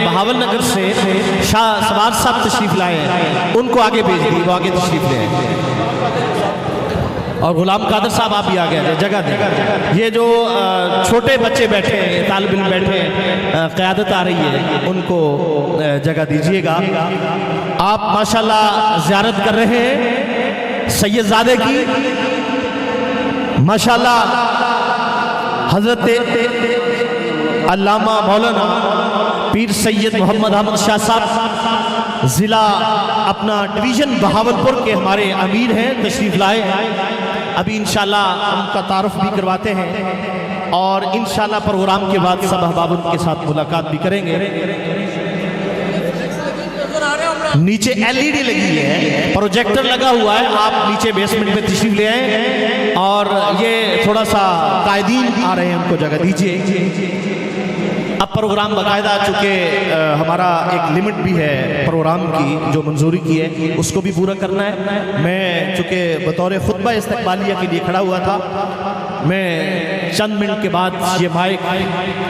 बहावल नगर से शाह सवार साहब तशरीफ लाए हैं, उनको आगे भेज दी, वो आगे तशरीफ ले आए। और गुलाम कादर साहब आप भी आ गए, जगह दें। ये जो छोटे बच्चे बैठे हैं, तालिब इल्म बैठे हैं, क़यादत आ रही है, उनको जगह दीजिएगा। आप माशाल्लाह ज़ियारत कर रहे हैं सैयदज़ादे की, माशाल्लाह हज़रत अल्लामा मौलाना पीर सैयद मोहम्मद अहमद शाह साहब ज़िला अपना डिवीज़न बहावलपुर के हमारे अमीर हैं, तशरीफ़ लाए हैं। अभी इंशाल्लाह उनका तारुफ भी करवाते हैं और इंशाल्लाह प्रोग्राम के बाद सब अहबाब उनके साथ मुलाकात भी करेंगे। नीचे LED लगी है, प्रोजेक्टर लगा हुआ है, आप नीचे बेसमेंट में तशरीफ़ ले आए और ये थोड़ा सा कायदीन आ रहे हैं, उनको जगह दीजिए। अब प्रोग्राम बाकायदा, चूँकि हमारा एक लिमिट भी है प्रोग्राम की जो मंजूरी की है, उसको भी पूरा करना है। मैं चूँकि बतौर खुतबा इस्तक़बालिया के लिए खड़ा हुआ था, मैं चंद मिनट के बाद ये माइक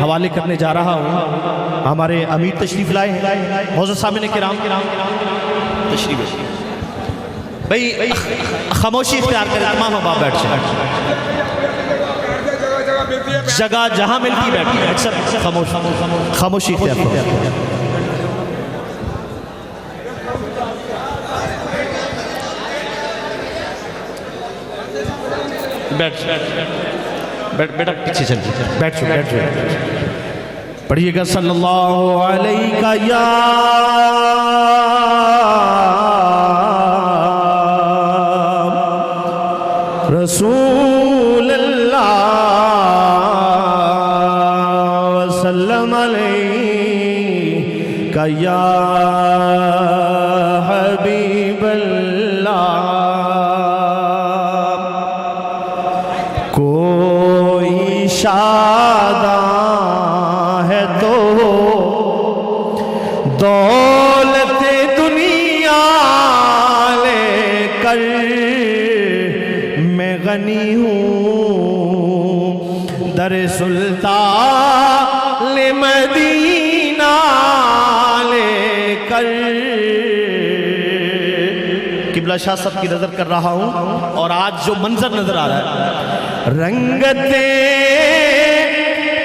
हवाले करने जा रहा हूँ। हमारे अमीर तशरीफ़ लाए हैं, मौजूद सामने किराम तशरीफ़ भाई, खामोशी इख्तियार करें, तमाम अहबाब बैठ जाए, जगह जहां मिलती बैठी है, अक्सर खामोशी इख्तियार करें। बैठ बेटा, पीछे चल, बैठ पढ़िएगा सल्लल्लाहु अलैहि या रसूल अल्लाह वसल्लम अलैका या हबीब अल्लाह। कोई शादा है तो दौलत दुनिया लेकर, मैं गनी हूँ दर सुल्तान मदीना लेकर। किबला शाह साहब की नजर कर रहा हूँ और आज जो मंजर नजर आ रहा है, रंगते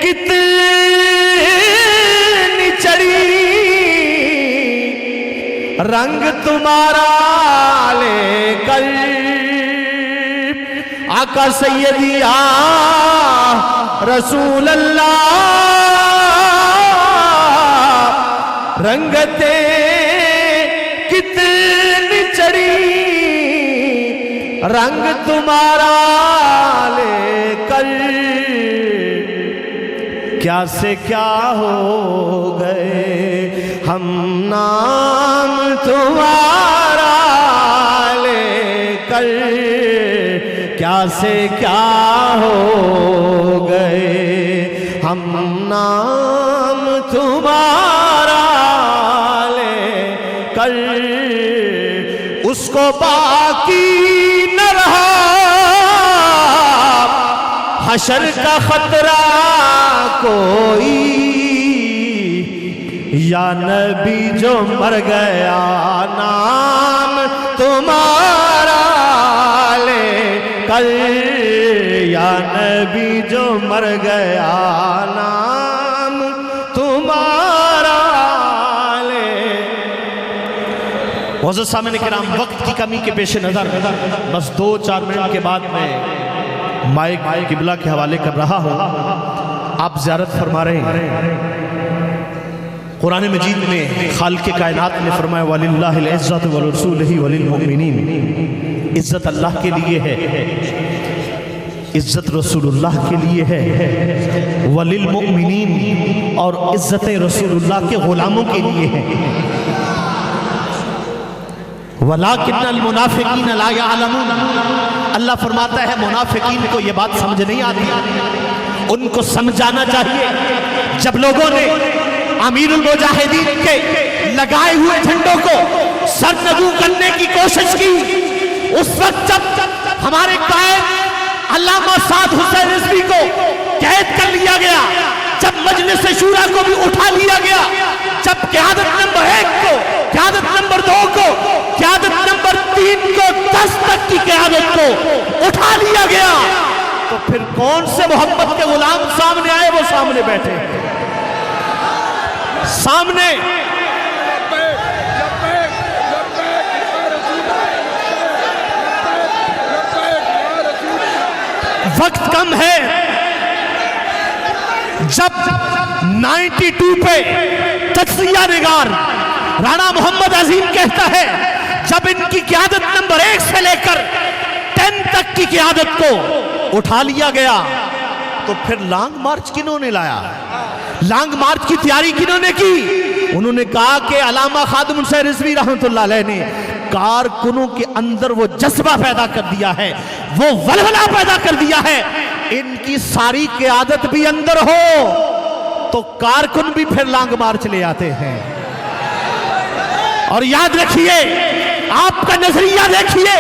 कितनी चढ़ी, रंग तुम्हारा लेकर, आका सैयदिया रसूल अल्लाह, रंगते कितनी चढ़ी, रंग तुम्हारा लेकर, क्या से क्या हो गए हम नाम तुम्हारा लेकर, क्या से क्या हो गए हम नाम तुम्हारा लेकर, उसको बाकी न रहा हशर का खतरा कोई, या नबी जो मर गया नाम तुम्हारा कल, या नबी जो मर गया नाम तुम्हारा ले। मौजूद सामने किराम, वक्त की कमी के पेश नज़र बस 2-4 मिनट के बाद मैं माइक किबला के हवाले कर रहा हूँ। आप ज़ियारत फरमा रहे हैं। कुरान मजीद में खालिक़ कायनात ने फरमाया वलिल्लाहिल इज़्ज़तु व रसूलिही वलिल मुमिनीन, इज़्ज़त अल्लाह के लिए है, इज़्ज़त रसूलुल्लाह के लिए है, वलिल मुमिनीन और इज़्ज़त रसूलुल्लाह के गुलामों के लिए है। वलाकिन्नल मुनाफिकीन ला यअलमून, अल्लाह फरमाता है मुनाफिकीन को ये बात समझ नहीं आती, उनको समझाना चाहिए। जब लोगों ने अमीरुल मुजाहिदीन के लगाए हुए झंडों को सरनगू करने की कोशिश की, उस वक्त जब हमारे कायद अल्लामा साद हुसैन रिजवी को कैद कर लिया गया, जब मजलिस शूरा को भी उठा लिया गया, को उठा लिया गया, तो फिर कौन से मोहम्मद के गुलाम सामने आए? वो सामने बैठे, सामने। वक्त कम है। जब 92 पे तज्जिया निगार राणा मोहम्मद अजीम कहता है, जब इनकी क़यादत नंबर 1 से लेकर 10 तक की क़यादत को उठा लिया गया, तो फिर लॉन्ग मार्च किन्होंने लाया? लॉन्ग मार्च की तैयारी किन्होंने की? उन्होंने कहा कि अल्लामा खादिम हुसैन रिजवी रहमतुल्लाह अलैह ने कारकुनों के अंदर वो जज्बा पैदा कर दिया है, वो वलवला पैदा कर दिया है। इनकी सारी क़यादत भी अंदर हो तो कारकुन भी फिर लॉन्ग मार्च ले आते हैं। और याद रखिए, आपका नजरिया देखिए,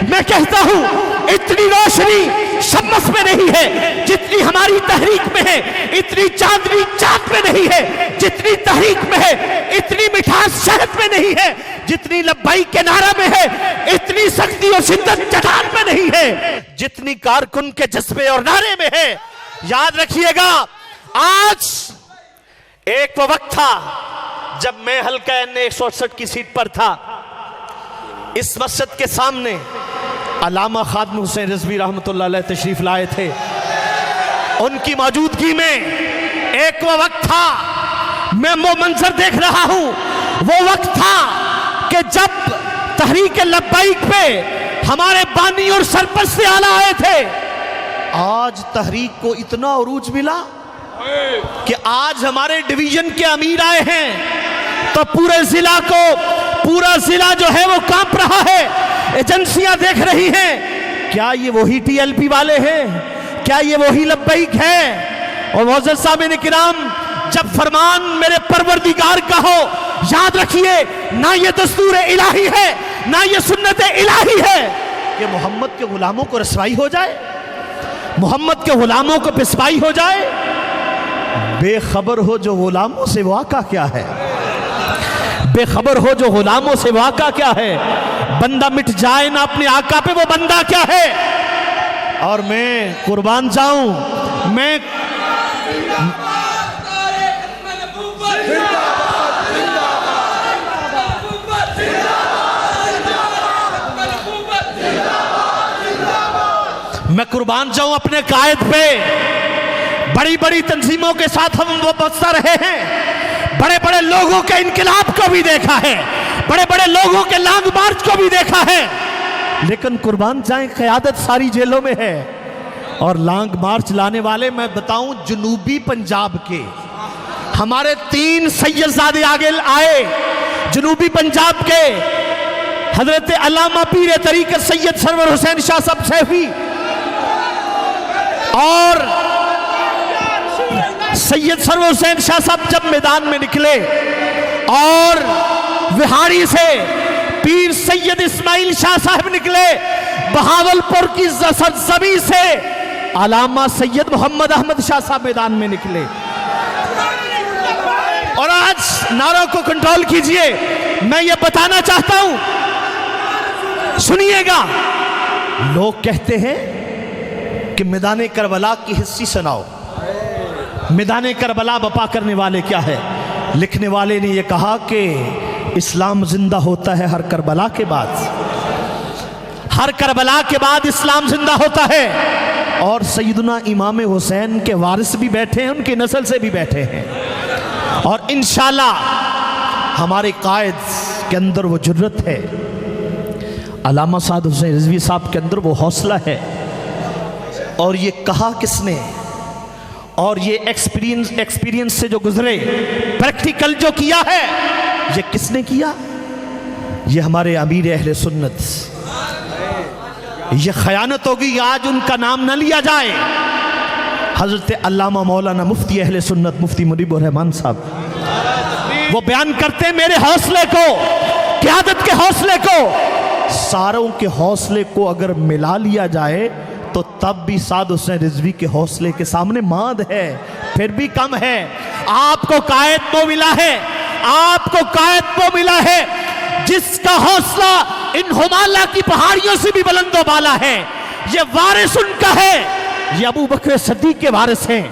मैं कहता हूं इतनी रोशनी शम्स में नहीं है जितनी हमारी तहरीक में है, इतनी चांदनी चांद में नहीं है जितनी तहरीक में है, इतनी मिठास शहद में नहीं है जितनी लब्बाइक के नारा में है, इतनी सख्ती और शिद्दत चट्टान में नहीं है जितनी कारकुन के जज्बे और नारे में है। याद रखिएगा, आज एक वो वक्त था जब मैं हल्का N 168 की सीट पर था। इस मस्जिद के सामने अल्लामा खादिम हुसैन रिजवी रहमतुल्लाह अलैह तशरीफ लाए थे। उनकी मौजूदगी में एक वो वक्त था, मैं वो मंजर देख रहा हूं, वो वक्त था कि जब तहरीक लब्बाइक पे हमारे बानी और सरपरस्त आला आए थे। आज तहरीक को इतना उरूज मिला कि आज हमारे डिवीजन के अमीर आए हैं तो पूरे जिला को, पूरा जिला जो है वो कांप रहा है। एजेंसियां देख रही हैं, क्या ये वही TLP वाले हैं? क्या ये वही लब्बाइक है? और मोअज़्ज़ज़ सामिईन किराम, जब फरमान मेरे परवरदिगार का हो, याद रखिए, ना ये दस्तूर इलाही है, ना ये सुन्नत इलाही है। ये मोहम्मद के गुलामों को रसवाई हो जाए, मोहम्मद के गुलामों को पिसवाई हो जाए। बेखबर हो जो गुलामों से वाक़ा क्या है, बेखबर हो जो गुलामों से वाक़ा क्या है। बंदा मिट जाए ना अपने आका पे, वो बंदा क्या है। और मैं कुर्बान जाऊं, मैं कुर्बान जाऊं अपने कायद पे। बड़ी बड़ी तंजीमों के साथ हम वो बसता रहे हैं, बड़े बड़े लोगों के इनकलाब को भी देखा है, बड़े बड़े लोगों के लॉन्ग मार्च को भी देखा है, लेकिन कुर्बान जाएं क़यादत सारी जेलों में है। और लॉन्ग मार्च लाने वाले मैं बताऊं, जनूबी पंजाब के हमारे 3 सैयदजादे आगे आए। जनूबी पंजाब के हजरत अल्लामा पीर तरीक़त सैयद सरवर हुसैन शाह साहब सैफी और सैयद सरवर हुसैन शाह साहब जब मैदान में निकले, और विहाड़ी से पीर सैयद इस्माइल शाह साहब निकले, बहावलपुर की सरजमी से अल्लामा सैयद मोहम्मद अहमद शाह साहब मैदान में निकले। और आज नारों को कंट्रोल कीजिए, मैं ये बताना चाहता हूं, सुनिएगा। लोग कहते हैं कि मैदान करबला की हिस्सी सुनाओ। मैदान करबला बपा करने वाले क्या है? लिखने वाले ने यह कहा कि इस्लाम जिंदा होता है हर करबला के बाद, हर करबला के बाद इस्लाम जिंदा होता है। और सैयदना इमाम हुसैन के वारिस भी बैठे हैं, उनकी नस्ल से भी बैठे हैं। और इंशाल्लाह हमारे कायद के अंदर वो जुर्रत है, अल्लामा साद हुसैन रिजवी साहब के अंदर वो हौसला है। और ये कहा किसने? और ये एक्सपीरियंस से जो गुजरे, प्रैक्टिकल जो किया है, ये किसने किया? ये हमारे अमीर अहले सुन्नत। ये खयानत होगी आज उनका नाम न लिया जाए। हजरत अल्लामा मौलाना मुफ्ती अहले सुन्नत मुफ्ती मुनीबुर रहमान साहब, वो बयान करते मेरे हौसले को, क़यादत के हौसले को, सारों के हौसले को अगर मिला लिया जाए तो तब भी साद हुसैन रिजवी के हौसले के सामने माद है, फिर भी कम है। आपको कायद वो मिला है, आपको कायद वो मिला है जिसका हौसला इन हिमालय की पहाड़ियों से भी बुलंदो बाला है। ये वारिस उनका है, ये अबू बकर सिद्दीक के वारिस हैं,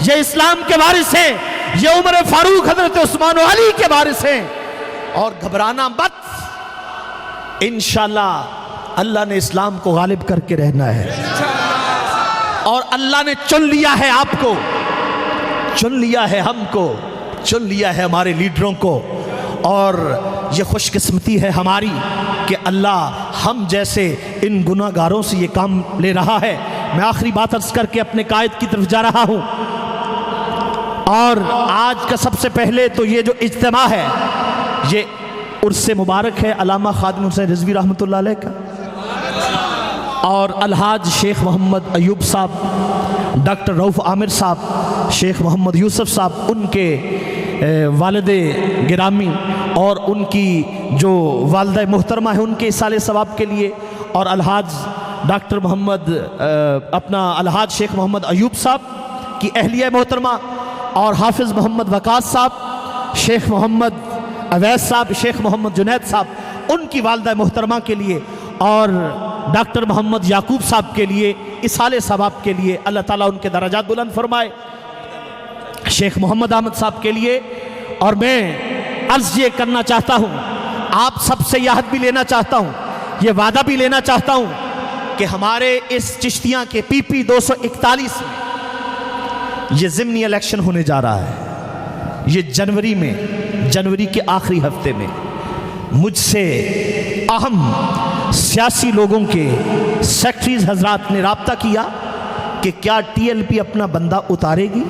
ये इस्लाम के वारिस हैं, ये उमर फारूक हजरत उस्मान अली के वारिस हैं। और घबराना मत, इंशाल्लाह अल्लाह ने इस्लाम को गालिब करके रहना है। और अल्लाह ने चुन लिया है आपको, चुन लिया है हमको, चुन लिया है हमारे लीडरों को। और ये खुशकिस्मती है हमारी कि अल्लाह हम जैसे इन गुनाहगारों से ये काम ले रहा है। मैं आखिरी बात अर्ज करके अपने कायद की तरफ जा रहा हूँ। और आज का सबसे पहले तो ये जो इज्तिमा है, ये उर्से मुबारक है अल्लामा खादिम हुसैन रिजवी रहमतुल्लाह अलैह का, और अलहाज शेख मोहम्मद अयूब साहब, डॉक्टर रऊफ़ आमिर साहब, शेख मोहम्मद यूसुफ साहब, उनके वालिदे गिरामी और उनकी जो वालिदा मोहतरमा है उनके इसाले सवाब के लिए, और अलहाज डॉक्टर मोहम्मद अपना अलहाज शेख मोहम्मद अयूब साहब की अहलिया मोहतरमा, और हाफिज़ मोहम्मद वकास साहब, शेख मोहम्मद अवैस साहब, शेख मोहम्मद जुनैद साहब, उनकी वालिदा मोहतरमा के लिए, और डॉक्टर मोहम्मद याकूब साहब के लिए, इसाले सवाब के लिए अल्लाह ताला उनके दराजात बुलंद फरमाए, शेख मोहम्मद अहमद साहब के लिए। और मैं अर्ज ये करना चाहता हूँ, आप सबसे याद भी लेना चाहता हूँ, ये वादा भी लेना चाहता हूँ कि हमारे इस चिश्तियाँ के PP 241 में ये ज़िमनी इलेक्शन होने जा रहा है। ये जनवरी में, जनवरी के आखिरी हफ्ते में मुझसे अहम सियासी लोगों के सेक्रेटरीज हजरात ने राब्ता किया कि क्या TLP अपना बंदा उतारेगी।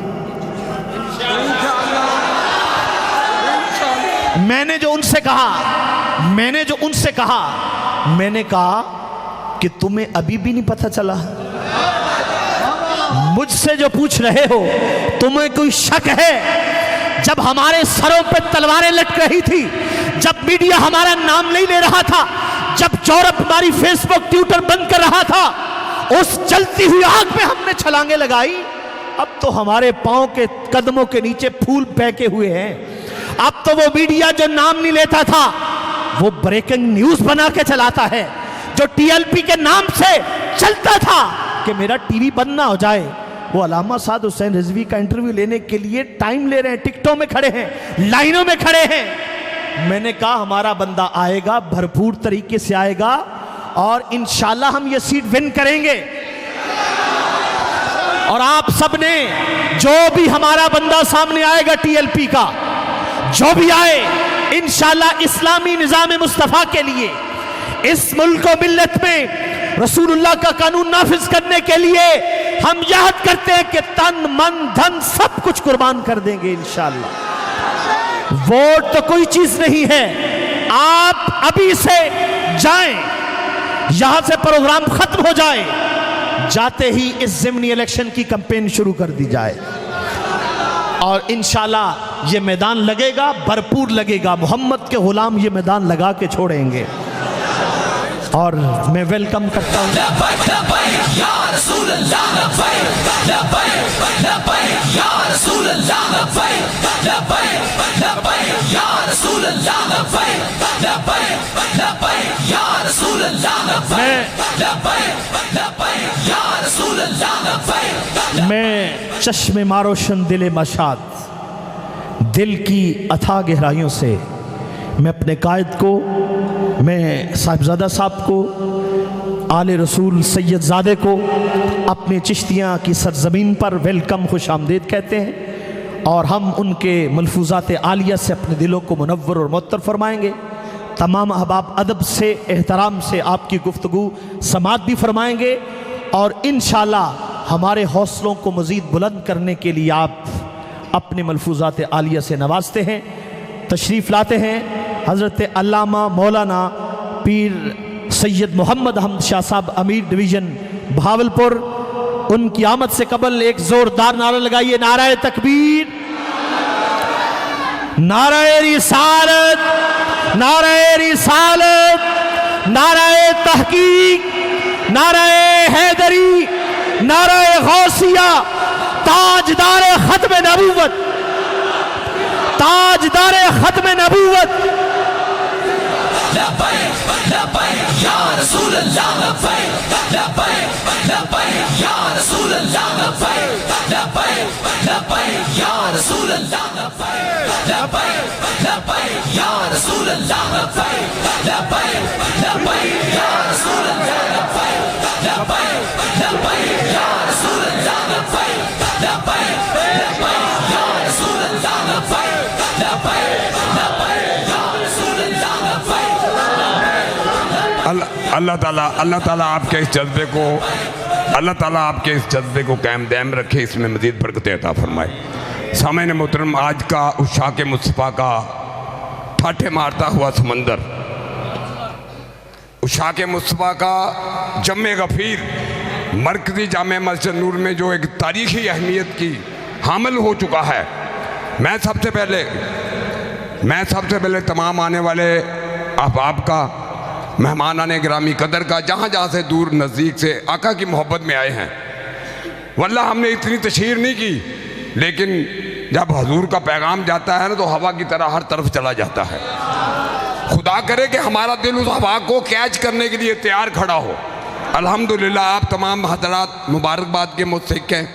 मैंने जो उनसे कहा, मैंने कहा कि तुम्हें अभी भी नहीं पता चला? मुझसे जो पूछ रहे हो, तुम्हें कोई शक है? जब हमारे सरों पे तलवारें लटक रही थी, जब मीडिया हमारा नाम नहीं ले रहा था, जब यूरोप हमारी फेसबुक ट्विटर बंद कर रहा था, उस जलती हुई आग में हमने छलांगे लगाई। अब तो हमारे पांव के कदमों के नीचे फूल फेंके हुए हैं। अब तो वो मीडिया जो नाम नहीं लेता था, वो ब्रेकिंग न्यूज बना के चलाता है। जो TLP के नाम से चलता था कि मेरा टीवी बंद ना हो जाए, वो अल्लामा साद हुसैन रिजवी का इंटरव्यू लेने के लिए टाइम ले रहे हैं, टिकटों में खड़े हैं, लाइनों में खड़े हैं। मैंने कहा हमारा बंदा आएगा, भरपूर तरीके से आएगा, और इंशाल्लाह हम ये सीट विन करेंगे। और आप सबने, जो भी हमारा बंदा सामने आएगा TLP का, जो भी आए, इंशाल्लाह इस्लामी निज़ाम मुस्तफ़ा के लिए, इस मुल्क और मिल्लत में रसूलुल्लाह का कानून नाफिज करने के लिए हम याद करते हैं कि तन मन धन सब कुछ कुर्बान कर देंगे इंशाल्लाह। वोट तो कोई चीज नहीं है। आप अभी से जाएं, यहां से प्रोग्राम खत्म हो जाए, जाते ही इस ज़िमनी इलेक्शन की कैंपेन शुरू कर दी जाए, और इंशाल्लाह ये मैदान लगेगा, भरपूर लगेगा। मोहम्मद के गुलाम ये मैदान लगा के छोड़ेंगे। और मैं वेलकम करता हूँ मैं चश्मे मारोशन दिले मशाद, दिल की अथाह गहराइयों से मैं अपने कायद को, मैं साहिबजादा साहब को, आले रसूल सैयदजादे को अपने चिश्तियाँ की सरजमीन पर वेलकम, खुश आमदीद कहते हैं। और हम उनके मलफूजात आलिया से अपने दिलों को मुनव्वर और मुअत्तर फरमाएंगे। तमाम अहबाब अदब से, एहतराम से आपकी गुफ्तगू समात भी फरमाएंगे, और इंशाअल्लाह हमारे हौसलों को मज़ीद बुलंद करने के लिए आप अपने मलफूजात आलिया से नवाजते हैं, तशरीफ़ लाते हैं। हज़रत अल्लामा मौलाना पीर सैयद मोहम्मद अहमद शाह साहब, अमीर डिवीज़न भावलपुर, उनकी आमद से कबल एक ज़ोरदार नारा लगाइए, नाराए तकबीर, नाराए रिसालत, नाराए रिसालत, नाराए तहकीक, नाराए हैदरी, नाराए गौसिया, ताजदारे खत्म नबूवत, ताजदारे खत्म नबूवत। लब्बैक या रसूल अल्लाह, लब्बैक लब्बैक लब्बैक या रसूल अल्लाह, लब्बैक लब्बैक लब्बैक या रसूल अल्लाह, लब्बैक लब्बैक लब्बैक या रसूल अल्लाह, लब्बैक लब्बैक लब्बैक या रसूल अल्लाह, लब्बैक लब्बैक लब्बैक या रसूल अल्लाह, लब्बैक लब्बैक लब्बैक या रसूल अल्लाह, लब्बैक लब्बैक लब्बैक या रसूल अल्लाह, लब्बैक। अल्लाह ताला आपके इस जज्बे को, अल्लाह ताला आपके इस जज्बे को कायम दायम रखे, इसमें मज़ीद बरकतें अता फरमाए। सामईन मोहतरम, आज का उशाक़ मुस्तफ़ा का ठाठे मारता हुआ समंदर, उशाक़ मुस्तफ़ा का जम्मे गफ़ीर मरकज़ी जामे मस्जिद नूर में जो एक तारीख़ी अहमियत की हामिल हो चुका है। मैं सबसे पहले तमाम आने वाले अहबाब का, मेहमानाने गिरामी कदर का, जहाँ जहाँ से दूर नज़दीक से आका की मोहब्बत में आए हैं, वल्लाह हमने इतनी तशहीर नहीं की, लेकिन जब हजूर का पैगाम जाता है ना तो हवा की तरह हर तरफ चला जाता है। खुदा करे कि हमारा दिल उस हवा को कैच करने के लिए तैयार खड़ा हो। अल्हम्दुलिल्लाह, आप तमाम हजरात मुबारकबाद के मुस्तहिक़ हैं।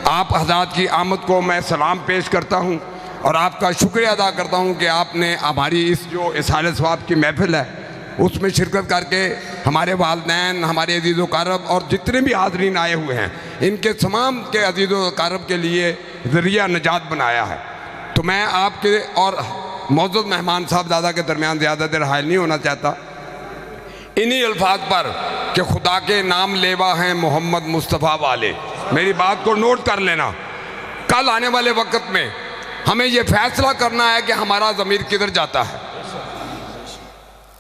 आप हजरात की आमद को मैं सलाम पेश करता हूँ और आपका शुक्रिया अदा करता हूँ कि आपने हमारी इस जो इसाले सवाब की महफिल है उसमें शिरकत करके हमारे वालदैन, हमारे अजीज़ व कारब और जितने भी हाज़रीन आए हुए हैं, इनके तमाम के अजीज़ व कारब के लिए ज़रिया निजात बनाया है। तो मैं आपके और मौजूद मेहमान साहबज़ादा के दरमियान ज़्यादा देर हायल नहीं होना चाहता। इन्हीं अल्फाज पर कि खुदा के नाम लेवा हैं मोहम्मद मुस्तफ़ा वाले, मेरी बात को नोट कर लेना। कल आने वाले वक्त में हमें ये फैसला करना है कि हमारा ज़मीर किधर जाता है।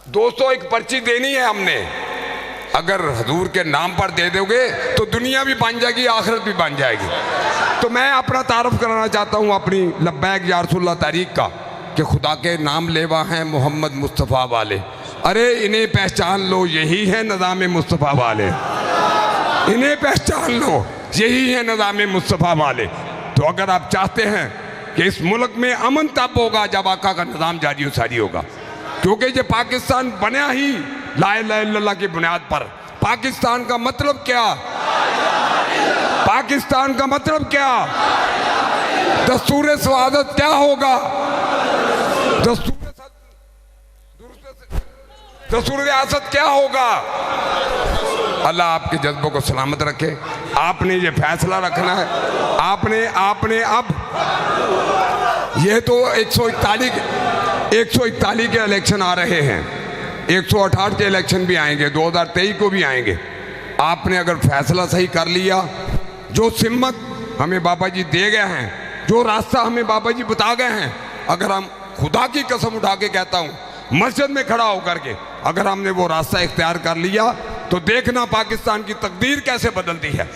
दोस्तों, एक पर्ची देनी है हमने, अगर हजूर के नाम पर दे दोगे तो दुनिया भी बन जाएगी, आखिरत भी बन जाएगी। तो मैं अपना तारुफ कराना चाहता हूँ अपनी लब्बैक या रसूलल्लाह तारीख का, कि खुदा के नाम लेवा हैं मोहम्मद मुस्तफ़ा वाले। अरे इन्हें पहचान लो, यही है निज़ाम मुस्तफ़ा वाले, इन्हें पहचान लो, यही है निज़ाम मुस्तफ़ा वाले। तो अगर आप चाहते हैं कि इस मुल्क में अमन तब होगा जब आका का निज़ाम जारी सारी होगा, क्योंकि ये पाकिस्तान बना ही ला इलाहा इल्लल्लाह की बुनियाद पर। पाकिस्तान का मतलब क्या? पाकिस्तान का मतलब क्या? दस्तूर सवादत क्या होगा? दस्तूर रियासत क्या होगा? अल्लाह आपके जज्बों को सलामत रखे। आपने ये फैसला रखना है। आपने अब ये तो 141 के इलेक्शन आ रहे हैं, 168 के इलेक्शन भी आएंगे, 2023 को भी आएंगे। आपने अगर फैसला सही कर लिया, जो सिम्मत हमें बाबा जी दे गए हैं, जो रास्ता हमें बाबा जी बता गए हैं, अगर हम खुदा की कसम उठा के कहता हूँ, मस्जिद में खड़ा होकर के अगर हमने वो रास्ता इख्तियार कर लिया तो देखना पाकिस्तान की तकदीर कैसे बदलती है।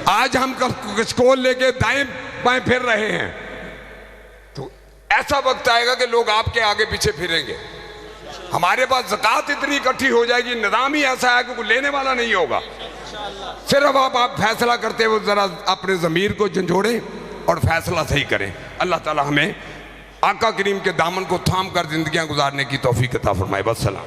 आज हम कशकोल लेके दाएं बाएं फिर रहे हैं, तो ऐसा वक्त आएगा कि लोग आपके आगे पीछे फिरेंगे। हमारे पास ज़कात इतनी इकट्ठी हो जाएगी, निज़ाम ही ऐसा है कि कोई लेने वाला नहीं होगा। सिर्फ आप फैसला करते हुए ज़रा अपने ज़मीर को झंझोड़ें और फैसला सही करें। अल्लाह ताला हमें आका करीम के दामन को थाम कर जिंदगियां गुजारने की तौफीक अता फरमाए। बस सलाम।